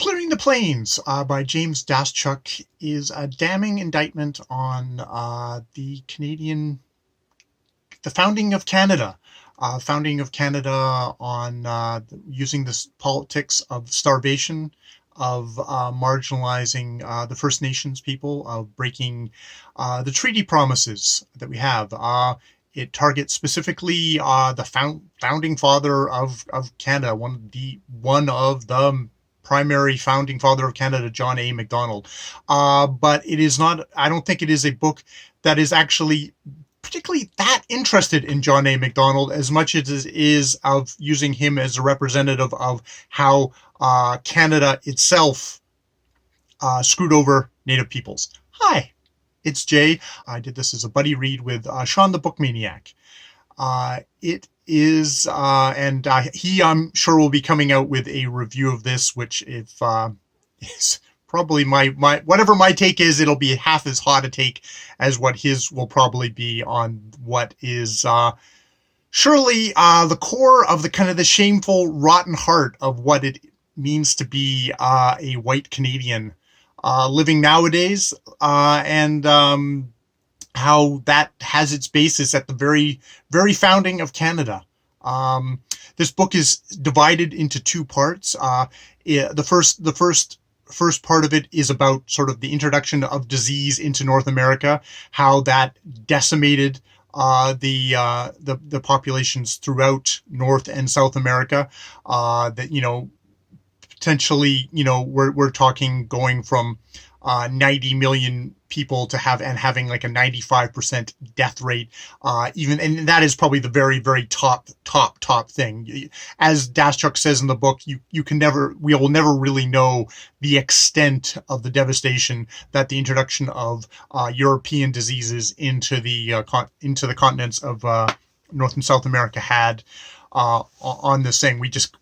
Clearing the Plains by James Daschuk is a damning indictment on the founding of Canada. Founding of Canada on using this politics of starvation, of marginalizing the First Nations people, of breaking the treaty promises that we have. It targets specifically the founding father of Canada, one of the primary founding father of Canada, John A. Macdonald. But it is not, I don't think it is a book that is actually particularly that interested in John A. Macdonald as much as it is of using him as a representative of how Canada itself screwed over Native peoples. Hi, it's Jay. I did this as a buddy read with Shawn the Book Maniac. It is, and he, I'm sure, will be coming out with a review of this, which is probably my whatever my take is, it'll be half as hot a take as what his will probably be on what is surely the core of the kind of the shameful, rotten heart of what it means to be a white Canadian living nowadays, and how that has its basis at the very, very founding of Canada. This book is divided into two parts. The first part of it is about sort of the introduction of disease into North America, how that decimated the populations throughout North and South America. That potentially we're talking going from 90 million people to having like a 95% death rate, and that is probably the very, very top thing. As Daschuk says in the book, we will never really know the extent of the devastation that the introduction of European diseases into the continents of North and South America had on this thing. We just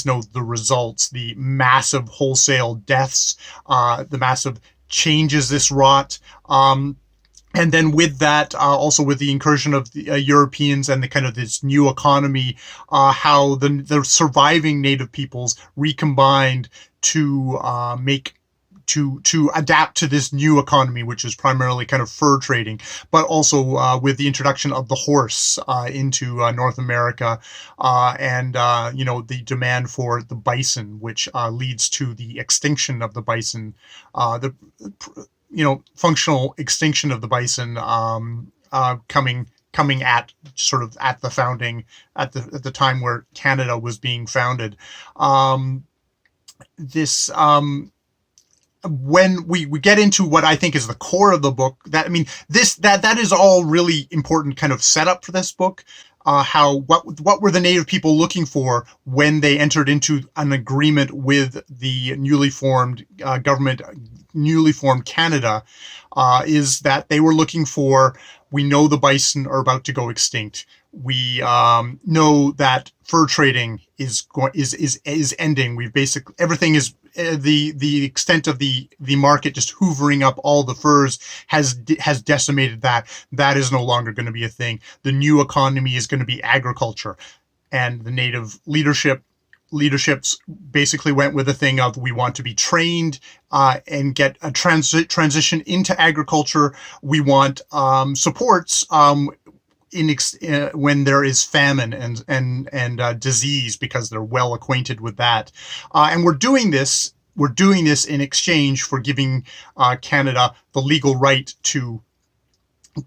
know the results, the massive wholesale deaths, the massive changes this wrought, and then with that, also with the incursion of the Europeans and the kind of this new economy, how the surviving Native peoples recombined to adapt to this new economy, which is primarily kind of fur trading, but also with the introduction of the horse into North America, and the demand for the bison, which leads to the extinction of the bison, the functional extinction of the bison coming at sort of at the founding, at the time where Canada was being founded. When we get into what I think is the core of the book, that is all really important kind of setup for this book. What were the Native people looking for when they entered into an agreement with the newly formed government, newly formed Canada, is that they were looking for, we know the bison are about to go extinct. We know that fur trading is ending. We've basically, everything is, the extent of the market just hoovering up all the furs has decimated that. That is no longer going to be a thing. The new economy is going to be agriculture, and the Native leaderships basically went with the thing of, we want to be trained and get a transition into agriculture. We want supports when there is famine and disease, because they're well acquainted with that, and we're doing this in exchange for giving Canada the legal right to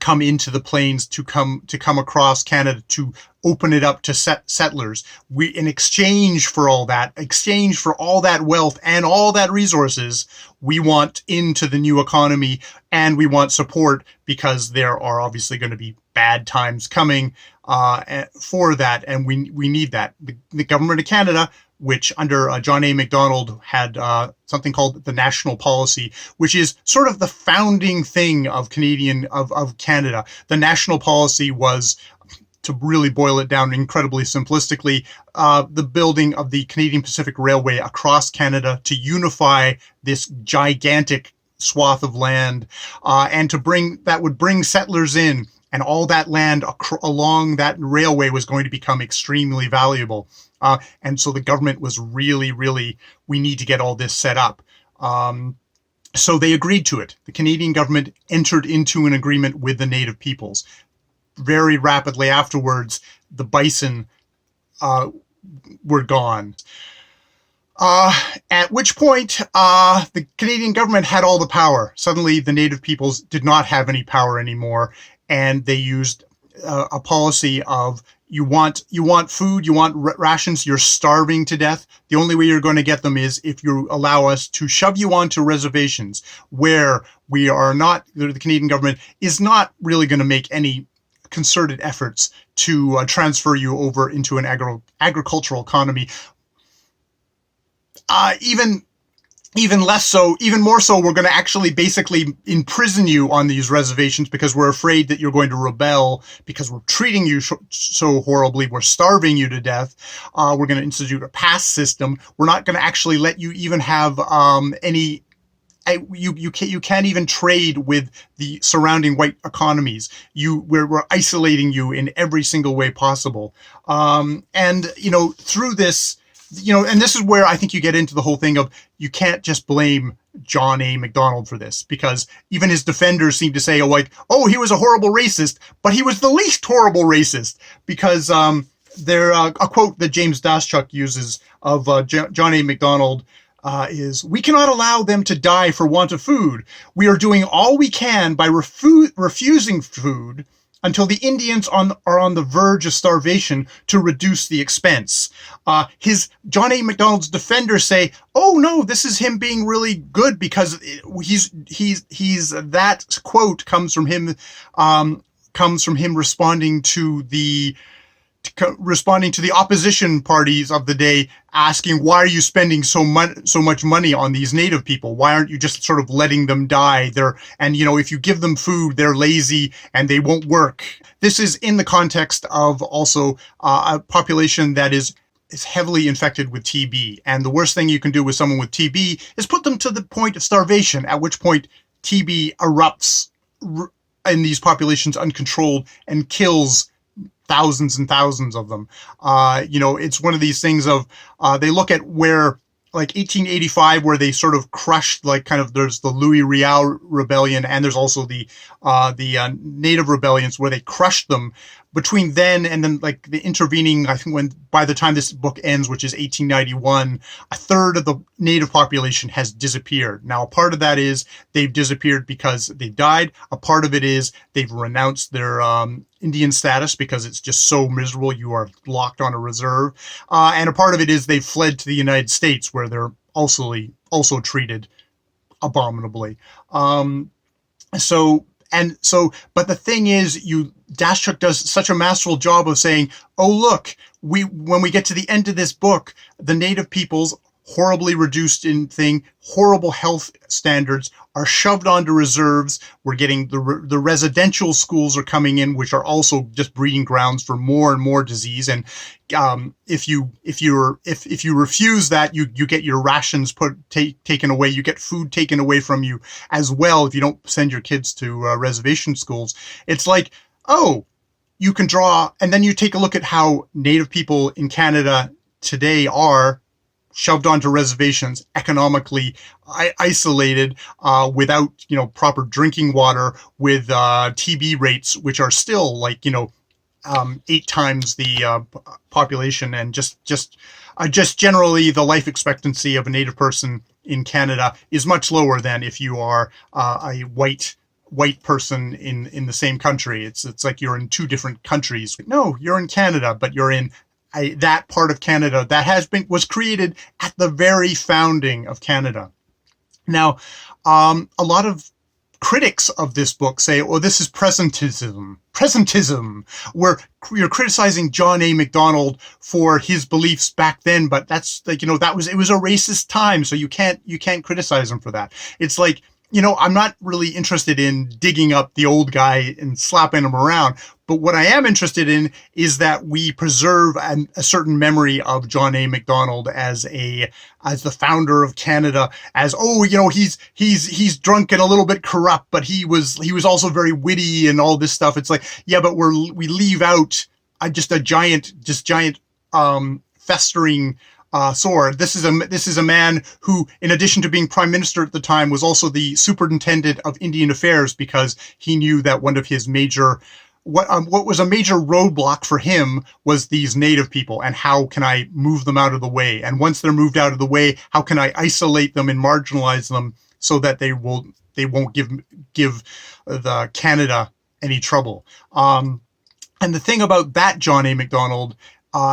come into the plains, to come across Canada, to open it up to settlers. In exchange for all that wealth and all that resources, we want into the new economy, and we want support, because there are obviously going to be bad times coming for that, and we need that. The government of Canada, which under John A. Macdonald had something called the national policy, which is sort of the founding thing of Canada. The national policy was, to really boil it down incredibly simplistically, the building of the Canadian Pacific Railway across Canada to unify this gigantic swath of land, and would bring settlers in and all that land along that railway was going to become extremely valuable. And so the government was really, we need to get all this set up. So they agreed to it. The Canadian government entered into an agreement with the Native peoples. Very rapidly afterwards, the bison were gone. At which point, the Canadian government had all the power. Suddenly, the Native peoples did not have any power anymore, and they used a policy of you want food, you want rations, you're starving to death. The only way you're going to get them is if you allow us to shove you onto reservations where we are not, the Canadian government is not really going to make any concerted efforts to transfer you over into an agricultural economy. Even less so, even more so, we're going to actually basically imprison you on these reservations because we're afraid that you're going to rebel because we're treating you so horribly. We're starving you to death. We're going to institute a pass system. We're not going to actually let you even have any. You can't even trade with the surrounding white economies. We're isolating you in every single way possible. And through this. And this is where I think you get into the whole thing of you can't just blame John A. Macdonald for this, because even his defenders seem to say, he was a horrible racist, but he was the least horrible racist, because a quote that James Daschuk uses of John A. Macdonald is, "We cannot allow them to die for want of food. We are doing all we can by refusing food until the Indians are on the verge of starvation to reduce the expense." John A. Macdonald's defenders say, "Oh no, this is him being really good because he's that quote comes from him responding to the opposition parties of the day, asking, why are you spending so much money on these Native people? Why aren't you just sort of letting them die? If you give them food, they're lazy and they won't work." This is in the context of also a population that is heavily infected with TB. And the worst thing you can do with someone with TB is put them to the point of starvation, at which point TB erupts in these populations uncontrolled and kills thousands and thousands of them. It's one of these things of, they look at where, like 1885, where they sort of crushed, there's the Louis Riel rebellion, and there's also the Native rebellions where they crushed them. Between then and then, the intervening, I think by the time this book ends, which is 1891, a third of the Native population has disappeared. Now, a part of that is they've disappeared because they died. A part of it is they've renounced their Indian status because it's just so miserable. You are locked on a reserve. And a part of it is they've fled to the United States, where they're also treated abominably. But the thing is, Daschuk does such a masterful job of saying, oh, look, when we get to the end of this book, the Native peoples, horribly reduced in horrible health standards, are shoved onto reserves. We're getting the residential schools are coming in, which are also just breeding grounds for more and more disease. And if you refuse that, you get your rations taken away. You get food taken away from you as well if you don't send your kids to reservation schools. It's like, oh, you can draw, and then you take a look at how Native people in Canada today are shoved onto reservations, economically isolated, without proper drinking water, with TB rates which are still 8 times the population, and just generally the life expectancy of a Native person in Canada is much lower than if you are a white person in the same country. It's like you're in two different countries. No, you're in Canada, but you're in that part of Canada that was created at the very founding of Canada. Now, a lot of critics of this book say, "Oh, this is presentism," where you're criticizing John A. Macdonald for his beliefs back then, but that's it was a racist time, so you can't criticize him for that. It's like, I'm not really interested in digging up the old guy and slapping him around. But what I am interested in is that we preserve a certain memory of John A. Macdonald as the founder of Canada. As he's drunk and a little bit corrupt, but he was also very witty and all this stuff. It's like, yeah, but we leave out just giant festering sword. This is a man who, in addition to being prime minister at the time, was also the superintendent of Indian affairs, because he knew that one of his major what was a major roadblock for him was these native people, and how can I move them out of the way? And once they're moved out of the way, how can I isolate them and marginalize them so that they won't give the Canada any trouble? And the thing about that John A. Macdonald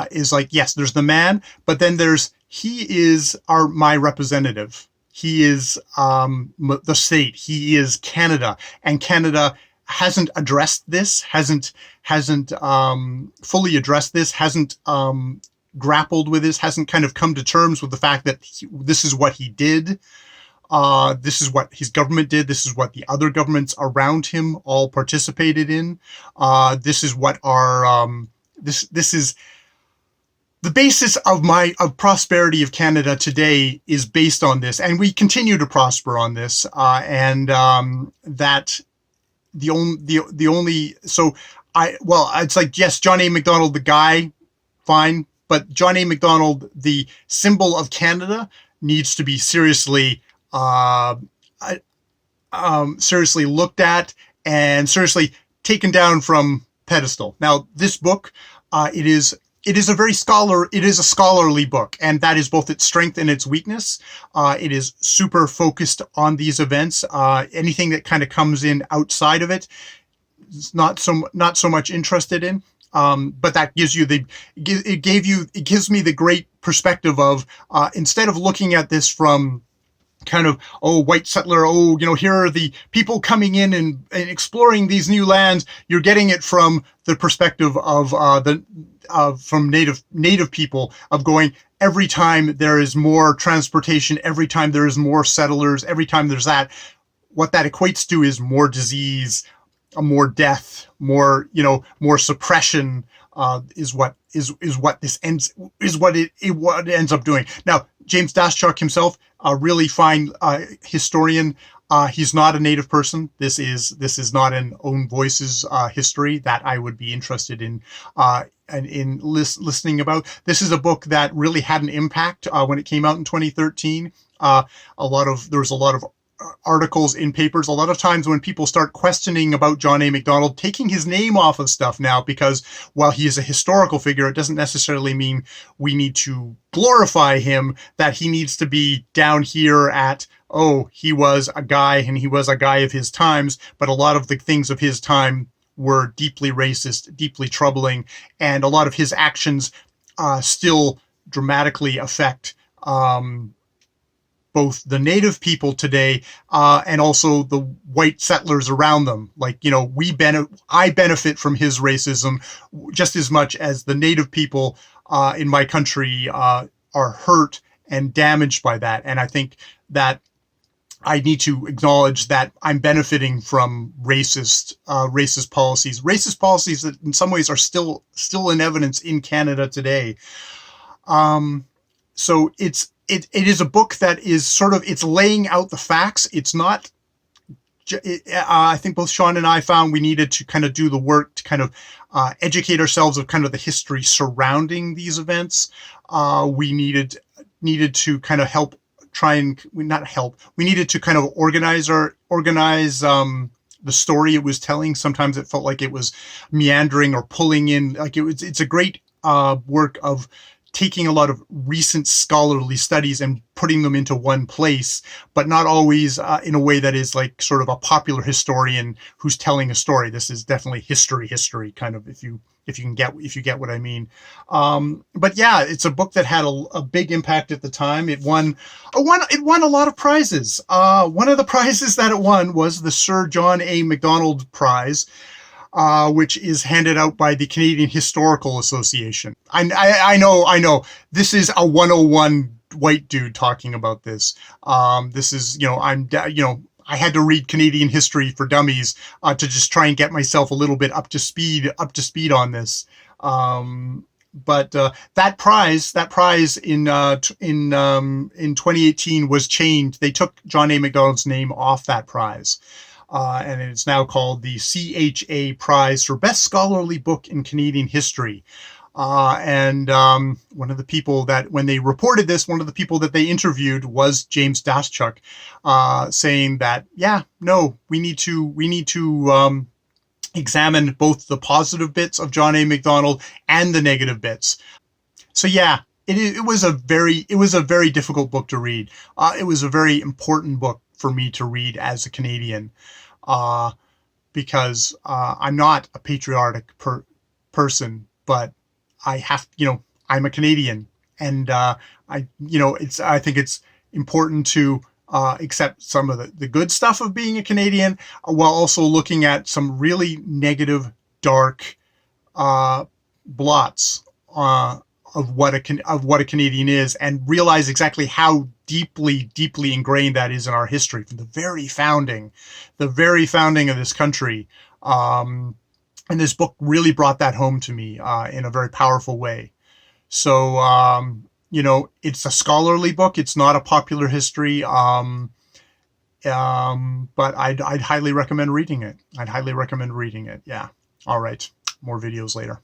is like, yes, there's the man, but then he is my representative. He is the state. He is Canada, and Canada hasn't addressed this, hasn't fully addressed this, hasn't grappled with this, hasn't kind of come to terms with the fact that this is what he did. This is what his government did. This is what the other governments around him all participated in. This is what this is the basis of prosperity of Canada today is based on this, and we continue to prosper on this. That the only it's like, yes, John A. Macdonald the guy, fine, but John A. Macdonald, the symbol of Canada, needs to be seriously looked at and seriously taken down from pedestal. Now, this book, it is a scholarly book, and that is both its strength and its weakness. It is super focused on these events. Anything that kind of comes in outside of it, it's not so much interested in. But that gives me the great perspective of, instead of looking at this from kind of, white settler, here are the people coming in and exploring these new lands. You're getting it from the perspective of from native people, of going, every time there is more transportation, every time there is more settlers, every time there's that, what that equates to is more disease, more death, more suppression, is what it ends up doing. Now, James Daschuk himself, a really fine historian. He's not a native person. This is not an Own Voices history that I would be interested in listening about. This is a book that really had an impact when it came out in 2013. There was a lot of articles in papers. A lot of times when people start questioning about John A. Macdonald, taking his name off of stuff now, because while he is a historical figure, it doesn't necessarily mean we need to glorify him, that he needs to be down here at, he was a guy and he was a guy of his times, but a lot of the things of his time were deeply racist, deeply troubling, and a lot of his actions still dramatically affect both the native people today and also the white settlers around them. Like, I benefit from his racism just as much as the native people in my country are hurt and damaged by that. And I think that I need to acknowledge that I'm benefiting from racist policies that in some ways are still in evidence in Canada today. So it is a book that is it's laying out the facts. It's not, I think both Shawn and I found we needed to kind of do the work to kind of educate ourselves of kind of the history surrounding these events. We needed to kind of we needed to kind of organize the story it was telling. Sometimes it felt like it was meandering or pulling in, like it's a great work of taking a lot of recent scholarly studies and putting them into one place, but not always in a way that is like sort of a popular historian who's telling a story. This is definitely history kind of, if you get what I mean. But yeah, it's a book that had a big impact at the time. It won a lot of prizes. One of the prizes that it won was the Sir John A. Macdonald Prize, which is handed out by the Canadian Historical Association. I know. This is a 101 white dude talking about this. This is, I had to read Canadian history for dummies to just try and get myself a little bit up to speed on this. But that prize in 2018 was changed. They took John A. Macdonald's name off that prize. And it's now called the CHA Prize for Best Scholarly Book in Canadian History. And one of the people that, when they reported this, one of the people that they interviewed was James Daschuk, saying that, yeah, no, we need to examine both the positive bits of John A. Macdonald and the negative bits. So yeah, it was a very difficult book to read. It was a very important book for me to read as a Canadian, because I'm not a patriotic person, but I have, I'm a Canadian, and I think it's important to accept some of the good stuff of being a Canadian, while also looking at some really negative, dark blots of what a Canadian is, and realize exactly how deeply ingrained that is in our history from the very founding of this country. And this book really brought that home to me in a very powerful way. So, it's a scholarly book. It's not a popular history. But I'd highly recommend reading it. Yeah. All right. More videos later.